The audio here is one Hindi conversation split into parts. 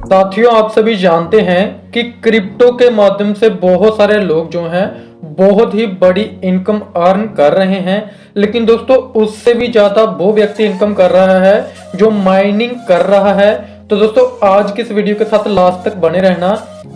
साथियों, आप सभी जानते हैं कि क्रिप्टो के माध्यम से बहुत सारे लोग जो हैं बहुत ही बड़ी इनकम अर्न कर रहे हैं। लेकिन दोस्तों, उससे भी ज्यादा वो व्यक्ति इनकम कर रहा है जो माइनिंग कर रहा है। तो दोस्तों, आज की इस वीडियो के साथ लास्ट तक बने रहना,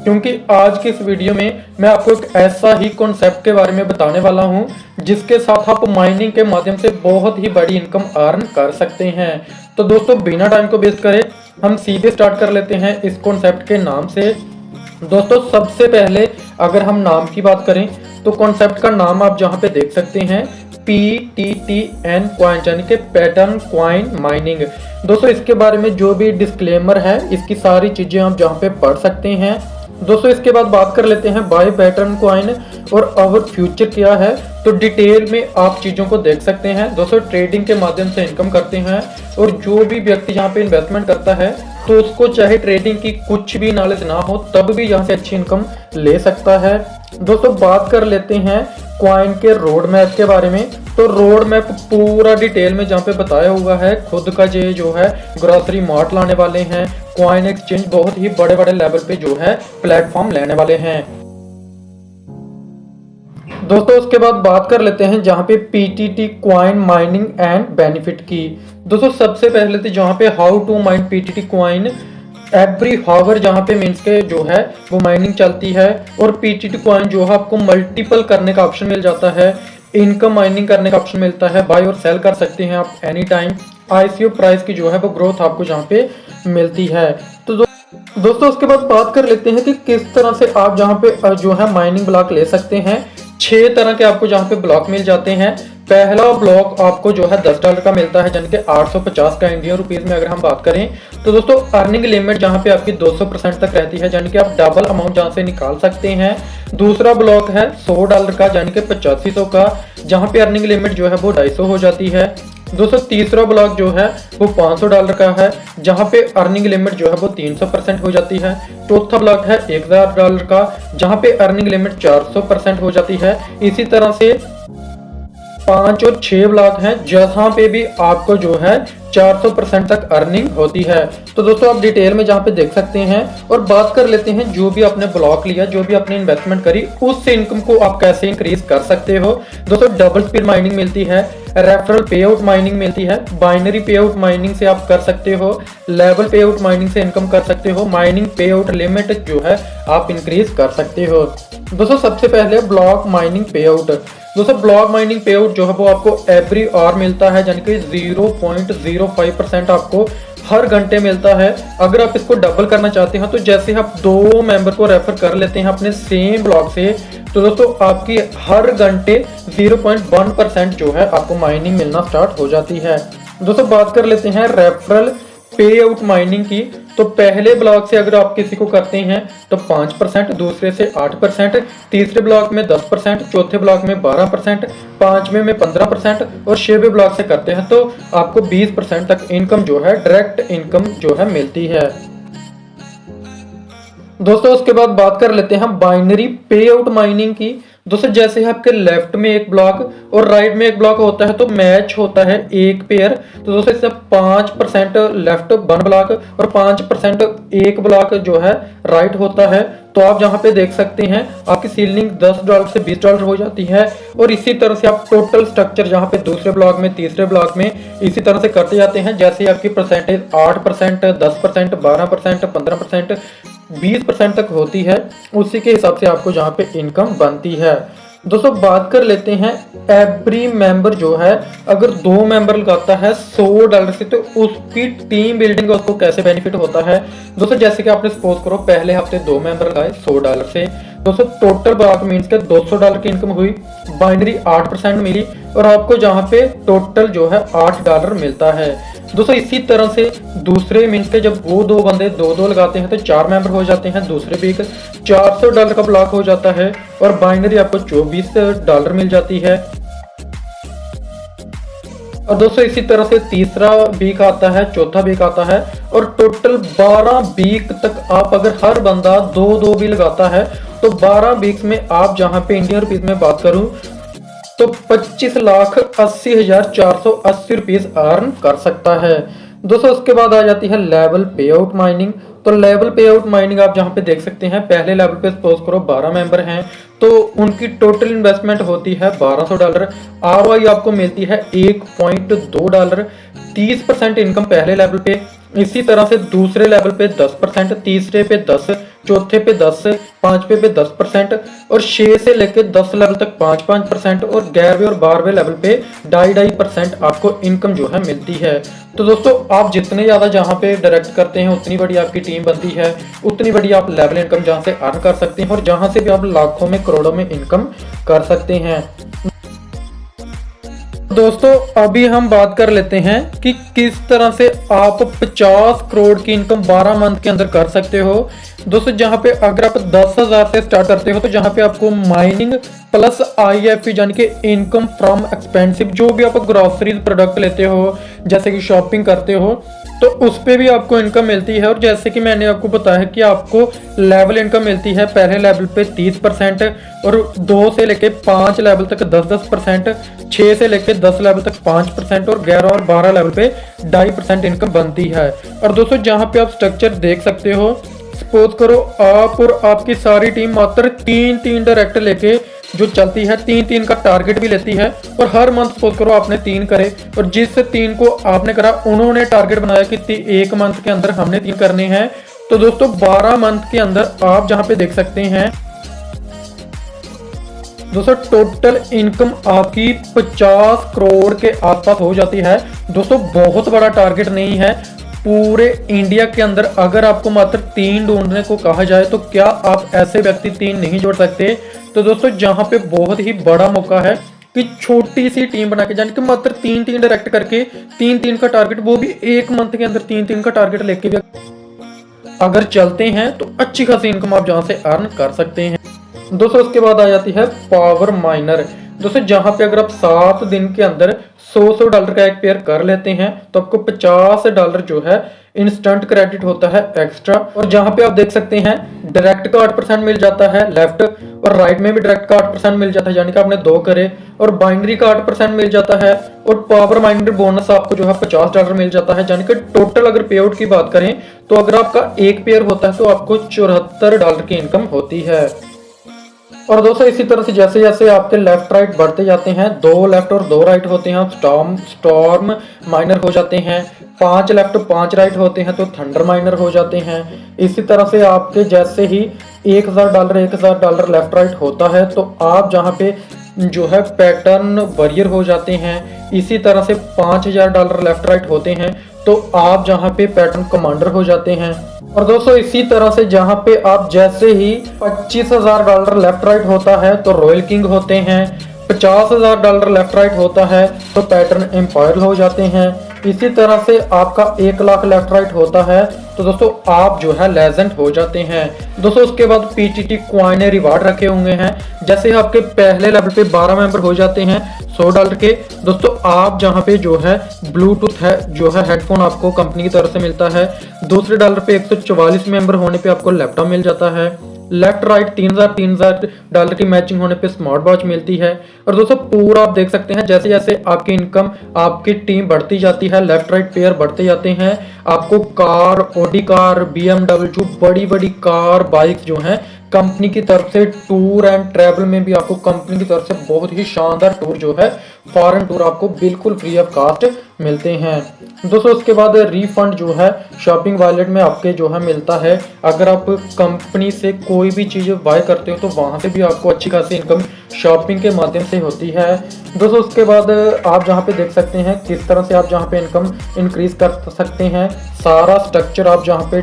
क्योंकि आज की इस वीडियो में मैं आपको एक ऐसा ही कॉन्सेप्ट के बारे में बताने वाला हूं जिसके साथ आप माइनिंग के माध्यम से बहुत ही बड़ी इनकम अर्न कर सकते हैं। तो दोस्तों, बिना टाइम को वेस्ट करे हम सीधे स्टार्ट कर लेते हैं इस कॉन्सेप्ट के नाम से। दोस्तों, सबसे पहले अगर हम नाम की बात करें तो कॉन्सेप्ट का नाम आप जहां पे देख सकते हैं PTTN कॉइन, यानी कि पैटर्न कॉइन माइनिंग। दोस्तों, इसके बारे में जो भी डिस्क्लेमर है, इसकी सारी चीजें आप जहां पे पढ़ सकते हैं। दोस्तों, इसके बाद बात कर लेते हैं बाय पैटर्न कॉइन और अवर फ्यूचर क्या है। तो डिटेल में आप चीजों को देख सकते हैं। दोस्तों, ट्रेडिंग के माध्यम से इनकम करते हैं और जो भी व्यक्ति यहाँ पे इन्वेस्टमेंट करता है तो उसको चाहे ट्रेडिंग की कुछ भी नॉलेज ना हो तब भी यहाँ से अच्छी इनकम ले सकता है। दोस्तों, बात कर लेते हैं कॉइन के रोड मैप के बारे में। तो रोड मैप पूरा डिटेल में जहाँ पे बताया हुआ है। खुद का ये जो है ग्रोसरी मार्ट लाने वाले हैं, कॉइन एक्सचेंज बहुत ही बड़े बड़े लेवल पे जो है प्लेटफॉर्म लेने वाले हैं। दोस्तों, उसके बाद बात कर लेते हैं जहां पे PTT coin mining and benefit की। दोस्तों, सबसे पहले तो जहां पे how to mine PTT coin every hour, जहां पे मीन्स के जो है वो माइनिंग चलती है और PTT कॉइन जो है आपको मल्टीपल करने का ऑप्शन मिल जाता है, इनकम माइनिंग करने का ऑप्शन मिलता है, बाय और सेल कर सकते हैं आप एनी टाइम। ICO प्राइस की जो है वो ग्रोथ आपको जहाँ पे मिलती है। तो दोस्तों, उसके बाद बात कर लेते हैं कि किस तरह से आप जहाँ पे जो है माइनिंग ब्लॉक ले सकते हैं। 6 तरह के आपको जहाँ पे ब्लॉक मिल जाते हैं। पहला ब्लॉक आपको जो है $10 का मिलता है, यानी कि 850 का इंडियन रुपीज में अगर हम बात करें। तो दोस्तों, अर्निंग लिमिट जहाँ पे आपकी 200% तक रहती है, यानी कि आप डबल अमाउंट जहाँ से निकाल सकते हैं। दूसरा ब्लॉक है $100 का, यानी कि 8500 का, जहाँ पे अर्निंग लिमिट जो है वो 250 हो जाती है। दोस्तों, तीसरा ब्लॉक जो है वो $500 का है, जहां पे अर्निंग लिमिट जो है वो 300% हो जाती है। चौथा ब्लॉक है $1000 का, जहां पे अर्निंग लिमिट 400% हो जाती है। इसी तरह से 5 और 6 ब्लॉक हैं जहां पे भी आपको जो है 400% तक अर्निंग होती है। तो दोस्तों, आप डिटेल में जहां पे देख सकते हैं और बात कर लेते हैं जो भी आपने ब्लॉक लिया, जो भी आपने इन्वेस्टमेंट करी, उस इनकम को आप कैसे इंक्रीज कर सकते हो। दोस्तों, डबल स्पीड माइनिंग मिलती है, रेफरल पे आउट माइनिंग मिलती है, बाइनरी पे आउट माइनिंग से आप कर सकते हो, लेवल पे आउट माइनिंग से इनकम कर सकते हो, माइनिंग पे आउट लिमिट जो है आप इंक्रीज कर सकते हो। दोस्तों, सबसे पहले ब्लॉक माइनिंग पे आउट। दोस्तों, ब्लॉक माइनिंग पे आउट जो है वो आपको एवरी आवर मिलता है, यानी कि 0.05% आपको हर घंटे मिलता है। अगर आप इसको डबल करना चाहते हैं तो जैसे आप 2 मेंबर को रेफर कर लेते हैं अपने सेम ब्लॉक से, तो दोस्तों आपकी हर घंटे 0.1% जो है आपको माइनिंग मिलना स्टार्ट हो जाती है। दोस्तों, बात कर लेते हैं रेफरल पे आउट माइनिंग की। तो पहले ब्लॉक से अगर आप किसी को करते हैं तो 5%, दूसरे से 8%, तीसरे ब्लॉक में 10%, चौथे ब्लॉक में 12%, पांचवें में 15% और 6वें ब्लॉक से करते हैं तो आपको 20% तक इनकम जो है डायरेक्ट इनकम जो है मिलती है। दोस्तों, उसके बाद बात कर लेते हैं बाइनरी पे आउट माइनिंग की। दोस्तों, जैसे आपके लेफ्ट में एक ब्लॉक और राइट में एक ब्लॉक होता है तो मैच होता है एक पेयर। तो दोस्तों, इससे 5% लेफ्ट 1 ब्लॉक और 5% एक ब्लॉक जो है राइट होता है। तो आप जहां पे देख सकते हैं आपकी सीलिंग $10 से $20 हो जाती है। और इसी तरह से आप टोटल स्ट्रक्चर जहां पे दूसरे ब्लॉक में, तीसरे ब्लॉक में इसी तरह से करते जाते हैं। जैसे आपकी परसेंटेज 8%, 10%, 12%, 15%, 20% तक होती है, उसी के हिसाब से आपको जहाँ पे इनकम बनती है। दोस्तों, बात कर लेते हैं एवरी मेंबर जो है अगर 2 मेंबर लगाता है $100 से तो उसकी टीम बिल्डिंग का उसको कैसे बेनिफिट होता है। दोस्तों, जैसे कि आपने सपोज करो पहले हफ्ते 2 मेंबर लगाए $100 से, दोस्तों टोटल ब्लॉक मीन्स के $200 की इनकम हुई, बाइनरी 8% मिली और आपको जहाँ पे टोटल जो है $8 मिलता है। दोस्तों, इसी तरह से दूसरे मीन्स के जब वो 2 बंदे 2-2 लगाते हैं तो 4 मेंबर हो जाते हैं, दूसरे भी $400 का ब्लॉक हो जाता है और बाइनरी आपको $24 मिल जाती है। और दोस्तों, इसी तरह से तीसरा वीक आता है, चौथा वीक आता है और टोटल 12 वीक तक आप अगर हर बंदा 2-2 भी लगाता है तो 12 वीक्स में आप जहां पे इंडियन रुपीज में बात करूं तो 25,80,480 रुपीज अर्न कर सकता है। दोस्तों उसके बाद आ जाती है लेवल पे आउट माइनिंग। तो लेवल पे आउट माइनिंग आप जहाँ पे देख सकते हैं, पहले लेवल पे सपोज करो 12 मेंबर हैं तो उनकी टोटल इन्वेस्टमेंट होती है $1200। ROI आपको मिलती है $1.2। 30% इनकम पहले लेवल पे, इसी तरह से दूसरे लेवल पे 10%, तीसरे पे 10, चौथे पे 10, पांचवे पे 10% और 6 से लेकर 10 लेवल तक 5% और 11वें और 12वें लेवल पे 2.5% आपको इनकम जो है मिलती है। तो दोस्तों आप जितने ज़्यादा जहाँ पे डायरेक्ट करते हैं उतनी बड़ी आपकी टीम बनती है, उतनी बड़ी आप लेवल इनकम जहाँ से अर्न कर सकते हैं और जहाँ से भी आप लाखों में करोड़ों में इनकम कर सकते हैं। दोस्तों अभी हम बात कर लेते हैं कि किस तरह से आप 50 करोड़ की इनकम 12 मंथ के अंदर कर सकते हो। दोस्तों जहां पे अगर आप 10,000 से स्टार्ट करते हो तो जहां पे आपको माइनिंग प्लस IFE यानी कि इनकम फ्रॉम एक्सपेंसिव, जो भी आप ग्रोसरीज प्रोडक्ट लेते हो जैसे कि शॉपिंग करते हो तो उस पे भी आपको इनकम मिलती है। और जैसे कि मैंने आपको बताया कि आपको लेवल इनकम मिलती है पहले लेवल पे 30% और 2 से लेके 5 लेवल तक 10%, 6 से लेके 10 लेवल तक 5% और 11 और 12 लेवल पे 2.5% इनकम बनती है। और दोस्तों जहाँ पे आप स्ट्रक्चर देख सकते हो, सपोज करो आप और आपकी सारी टीम मात्र 3-3 डायरेक्ट लेके जो चलती है, 3-3 का टारगेट भी लेती है और हर मंथ सपोज करो आपने 3 करे और जिस 3 को आपने करा उन्होंने टारगेट बनाया कि 1 मंथ के अंदर हमने 3 करने हैं। तो दोस्तों 12 मंथ के अंदर आप जहां पे देख सकते हैं दोस्तों टोटल इनकम आपकी 50 करोड़ के आसपास हो जाती है। दोस्तों बहुत बड़ा टारगेट नहीं है, पूरे इंडिया के अंदर अगर आपको मात्र 3 ढूंढने को कहा जाए तो क्या आप ऐसे व्यक्ति 3 नहीं जोड़ सकते। तो दोस्तों जहां पे बहुत ही बड़ा मौका है कि छोटी सी टीम बना के, यानी कि मात्र 3-3 डायरेक्ट करके 3-3 का टारगेट, वो भी 1 मंथ के अंदर 3-3 का टारगेट लेके भी अगर चलते हैं तो अच्छी खासी इनकम आप जहां से अर्न कर सकते हैं। दोस्तों उसके बाद आ जाती है पावर माइनर। दोस्तों जहां पे अगर आप 7 दिन के अंदर $100 का एक पेयर कर लेते हैं तो आपको $50 जो है इंस्टेंट क्रेडिट होता है एक्स्ट्रा। और जहां पे आप देख सकते हैं डायरेक्ट का 8% मिल जाता है, लेफ्ट और राइट में भी डायरेक्ट का 8% मिल जाता है, यानी कि आपने 2 करे, और बाइनरी का 8% मिल जाता है और पावर माइनर बोनस आपको जो है $50 मिल जाता है। यानी कि टोटल अगर पे आउट की बात करें तो अगर आपका एक पेयर होता है तो आपको $74 की इनकम होती है। और दोस्तों इसी तरह से जैसे जैसे आपके लेफ्ट राइट बढ़ते जाते हैं, 2 लेफ्ट और 2 राइट होते हैं स्टॉर्म माइनर हो जाते हैं, 5 लेफ्ट 5 राइट होते हैं तो थंडर माइनर हो जाते हैं। इसी तरह से आपके जैसे ही $1,000 लेफ्ट राइट होता है तो आप जहाँ पे जो है पैटर्न वॉरियर हो जाते हैं। इसी तरह से $5,000 लेफ्ट राइट होते हैं तो आप जहाँ पे पैटर्न कमांडर हो जाते हैं। और दोस्तों इसी तरह से जहाँ पे आप जैसे ही $25,000 लेफ्ट राइट होता है तो रॉयल किंग होते हैं, $50,000 लेफ्ट राइट होता है तो पैटर्न एम्पायर हो जाते हैं। इसी तरह से आपका 1 लाख लेफ्ट राइट होता है तो दोस्तों आप जो है लेजेंड हो जाते हैं। दोस्तों उसके बाद PTT क्वाइन ने रिवार्ड रखे हुए हैं, जैसे आपके पहले लेवल पे 12 मेंबर हो जाते हैं $100 के। दोस्तों आप जहां पे जो है ब्लूटूथ है जो है हेडफोन आपको कंपनी की तरफ से मिलता है, दूसरे डॉलर पे 144 मेंबर होने पे आपको लैपटॉप मिल जाता है, लेफ्ट राइट $3,000 की मैचिंग होने पे स्मार्ट वॉच मिलती है। और दोस्तों पूरा आप देख सकते हैं जैसे जैसे आपकी इनकम आपकी टीम बढ़ती जाती है, लेफ्ट राइट पेयर बढ़ते जाते हैं, आपको कार, ऑडी कार, BMW बड़ी बड़ी कार बाइक्स जो हैं कंपनी की तरफ से, टूर एंड ट्रैवल में भी आपको कंपनी की तरफ से बहुत ही शानदार टूर जो है फॉरेन टूर आपको बिल्कुल फ्री ऑफ कास्ट मिलते हैं। दोस्तों उसके बाद रिफंड जो है शॉपिंग वॉलेट में आपके जो है मिलता है, अगर आप कंपनी से कोई भी चीज़ बाय करते हो तो वहां से भी आपको अच्छी खासी इनकम शॉपिंग के माध्यम से होती है। दोस्तों उसके बाद आप जहां पे देख सकते हैं किस तरह से आप जहां पे इनकम इंक्रीज कर सकते हैं, सारा स्ट्रक्चर आप जहां पे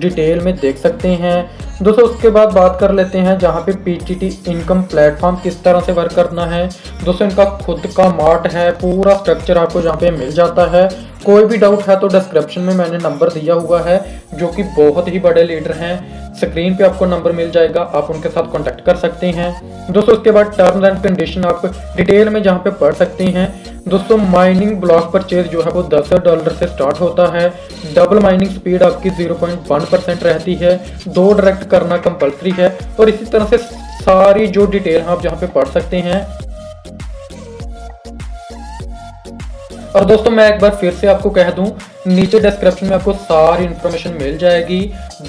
डिटेल में देख सकते हैं। दोस्तों उसके बाद बात कर लेते हैं जहां पे PTT इनकम प्लेटफॉर्म किस तरह से वर्क करना है। दोस्तों इनका खुद का मार्ट है, पूरा स्ट्रक्चर आपको जहां पे मिल जाता है। कोई भी डाउट है तो डिस्क्रिप्शन में मैंने नंबर दिया हुआ है, जो कि बहुत ही बड़े लीडर हैं, स्क्रीन पे आपको नंबर मिल जाएगा, आप उनके साथ कांटेक्ट कर सकते हैं। दोस्तों उसके बाद टर्म्स एंड कंडीशन आप डिटेल में जहां पे पढ़ सकते हैं। दोस्तों माइनिंग ब्लॉक परचेज जो है वो $10 से स्टार्ट होता है, डबल माइनिंग स्पीड आपकी 0.1% रहती है, 2 डायरेक्ट करना कंपल्सरी है, और इसी तरह से सारी जो डिटेल आप जहाँ पे पढ़ सकते हैं। और दोस्तों मैं एक बार फिर से आपको कह दूं नीचे डिस्क्रिप्शन में आपको सारी इन्फॉर्मेशन मिल जाएगी।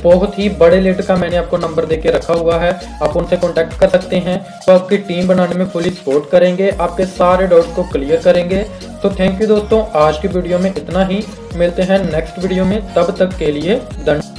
बहुत ही बड़े लेट का मैंने आपको नंबर देके रखा हुआ है, आप उनसे कॉन्टैक्ट कर सकते हैं। तो आपकी टीम बनाने में फुली सपोर्ट करेंगे, आपके सारे डाउट्स को क्लियर करेंगे। तो थैंक यू दोस्तों, आज की वीडियो में इतना ही। मिलते हैं नेक्स्ट वीडियो में, तब तक के लिए धन्यवाद।